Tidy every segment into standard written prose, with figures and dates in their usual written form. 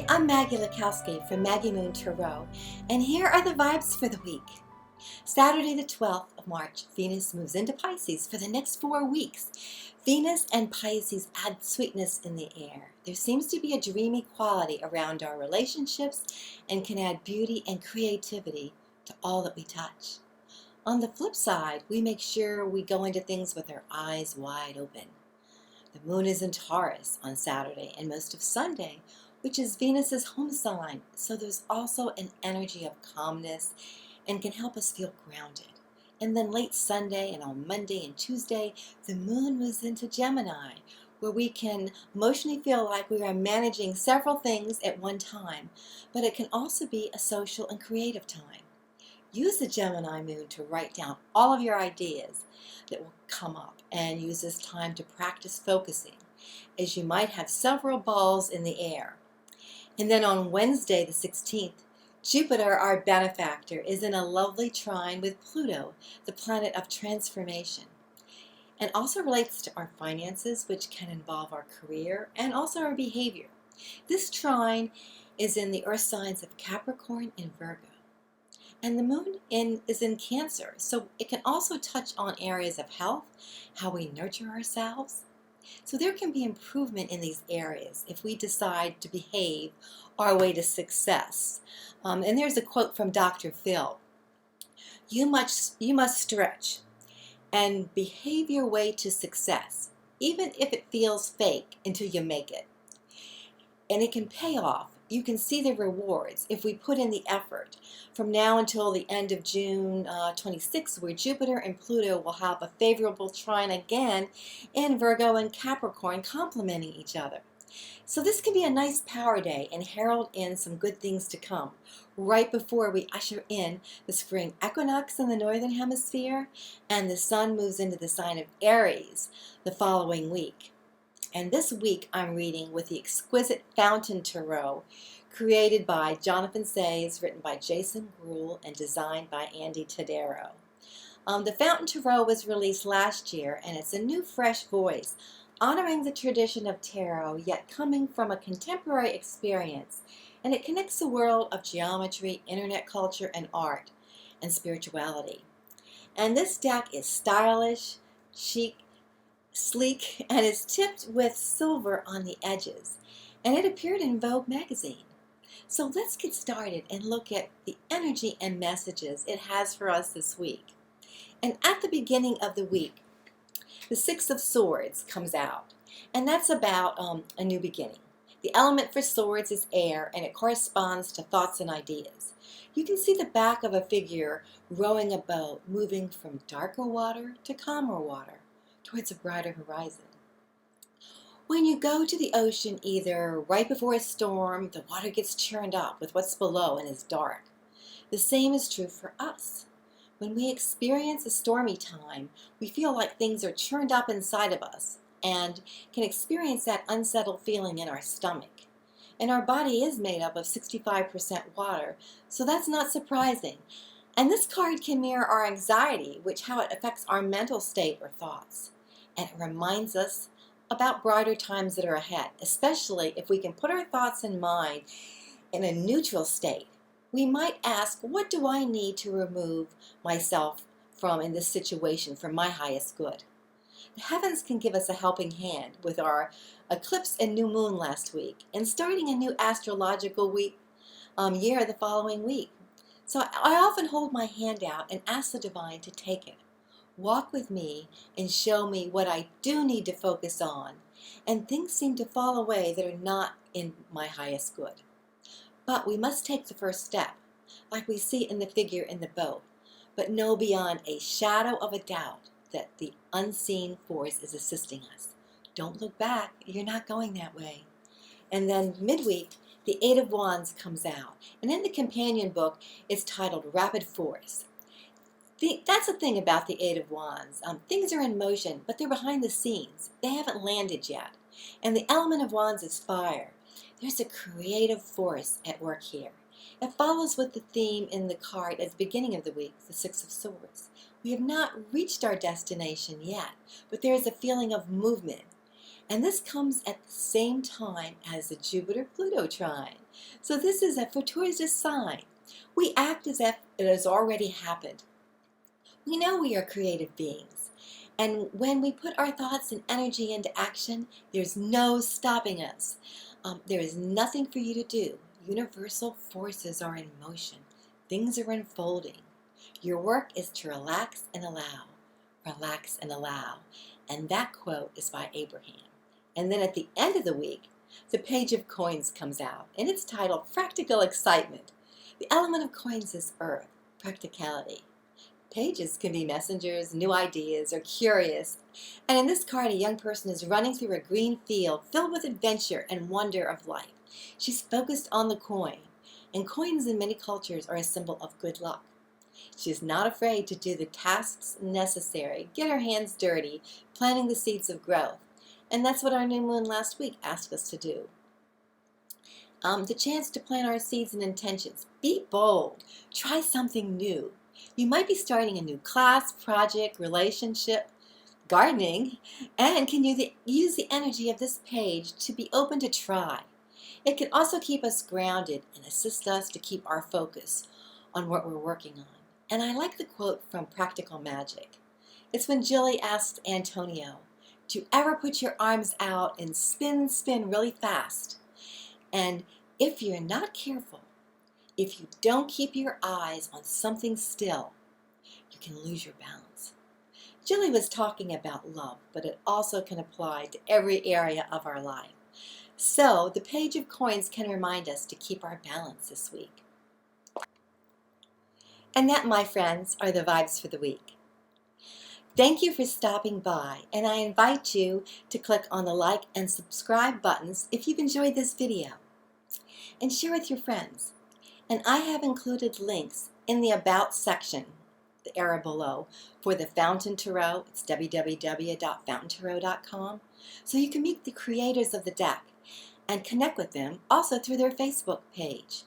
I'm Maggie from Maggie Moon Tarot, and here are the vibes for the week. Saturday the 12th of March, Venus moves into Pisces for the next 4 weeks. Venus and Pisces add sweetness in the air. There seems to be a dreamy quality around our relationships and can add beauty and creativity to all that we touch. On the flip side, we make sure we go into things with our eyes wide open. The moon is in Taurus on Saturday and most of Sunday, which is Venus's home sign, so there's also an energy of calmness and can help us feel grounded. And then late Sunday and on Monday and Tuesday, the moon moves into Gemini, where we can emotionally feel like we are managing several things at one time, but it can also be a social and creative time. Use the Gemini moon to write down all of your ideas that will come up and use this time to practice focusing, as you might have several balls in the air. And then on Wednesday the 16th, Jupiter, our benefactor, is in a lovely trine with Pluto, the planet of transformation, and also relates to our finances, which can involve our career and also our behavior. This trine is in the earth signs of Capricorn and Virgo. And the moon is in Cancer, so it can also touch on areas of health, how we nurture ourselves. So there can be improvement in these areas if we decide to behave our way to success. And there's a quote from Dr. Phil. You must stretch and behave your way to success, even if it feels fake, until you make it. And it can pay off. You can see the rewards if we put in the effort from now until the end of June 26th, where Jupiter and Pluto will have a favorable trine again in Virgo and Capricorn, complementing each other. So this can be a nice power day and herald in some good things to come, right before we usher in the spring equinox in the northern hemisphere, and the sun moves into the sign of Aries the following week. And this week I'm reading with the exquisite Fountain Tarot, created by Jonathan Sayes, written by Jason Gruhl, and designed by Andy Tadero. The Fountain Tarot was released last year, and it's a new, fresh voice, honoring the tradition of tarot, yet coming from a contemporary experience, and it connects the world of geometry, internet culture, and art, and spirituality. And this deck is stylish, chic, sleek, and is tipped with silver on the edges, and it appeared in Vogue magazine. So let's get started and look at the energy and messages it has for us this week. And at the beginning of the week, the Six of Swords comes out, and that's about a new beginning. The element for swords is air, and it corresponds to thoughts and ideas. You can see the back of a figure rowing a boat, moving from darker water to calmer water, towards a brighter horizon. When you go to the ocean, either right before a storm, the water gets churned up with what's below and is dark. The same is true for us. When we experience a stormy time, we feel like things are churned up inside of us and can experience that unsettled feeling in our stomach. And our body is made up of 65% water, so that's not surprising. And this card can mirror our anxiety, how it affects our mental state or thoughts. And it reminds us about brighter times that are ahead, especially if we can put our thoughts and mind in a neutral state. We might ask, what do I need to remove myself from in this situation for my highest good? The heavens can give us a helping hand with our eclipse and new moon last week, and starting a new astrological year the following week. So I often hold my hand out and ask the divine to take it. Walk with me and show me what I do need to focus on, and things seem to fall away that are not in my highest good. But we must take the first step, like we see in the figure in the boat, but know beyond a shadow of a doubt that the unseen force is assisting us. Don't look back, you're not going that way. And then midweek, the Eight of Wands comes out, and in the companion book, it's titled Rapid Force. That's the thing about the Eight of Wands. Things are in motion, but they're behind the scenes. They haven't landed yet. And the element of Wands is fire. There's a creative force at work here. It follows with the theme in the card at the beginning of the week, the Six of Swords. We have not reached our destination yet, but there is a feeling of movement. And this comes at the same time as the Jupiter-Pluto trine. So this is a fortuitous sign. We act as if it has already happened. We know we are creative beings. And when we put our thoughts and energy into action, there's no stopping us. There is nothing for you to do. Universal forces are in motion. Things are unfolding. Your work is to relax and allow. Relax and allow. And that quote is by Abraham. And then at the end of the week, the Page of Coins comes out, and it's titled Practical Excitement. The element of coins is earth, practicality. Pages can be messengers, new ideas, or curious. And in this card, a young person is running through a green field filled with adventure and wonder of life. She's focused on the coin, and coins in many cultures are a symbol of good luck. She's not afraid to do the tasks necessary, get her hands dirty, planting the seeds of growth. And that's what our new moon last week asked us to do. The chance to plant our seeds and intentions. Be bold. Try something new. You might be starting a new class, project, relationship, gardening, and can use the energy of this page to be open to try. It can also keep us grounded and assist us to keep our focus on what we're working on. And I like the quote from Practical Magic. It's when Jilly asked Antonio, "Do you ever put your arms out and spin really fast? And if you're not careful, if you don't keep your eyes on something still, you can lose your balance." Jilly was talking about love, but it also can apply to every area of our life. So the Page of Coins can remind us to keep our balance this week. And that, my friends, are the vibes for the week. Thank you for stopping by, and I invite you to click on the like and subscribe buttons if you've enjoyed this video, and share with your friends. And I have included links in the About section, the area below, for the Fountain Tarot. It's www.fountaintarot.com, so you can meet the creators of the deck and connect with them also through their Facebook page.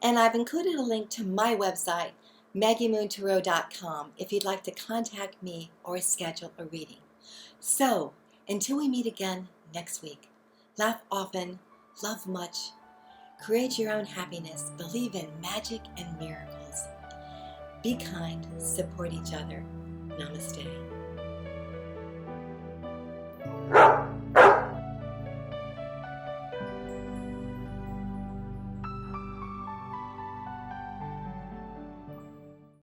And I've included a link to my website, MaggieMoonTarot.com, if you'd like to contact me or schedule a reading. So, until we meet again next week, laugh often, love much, create your own happiness, believe in magic and miracles. Be kind, support each other. Namaste.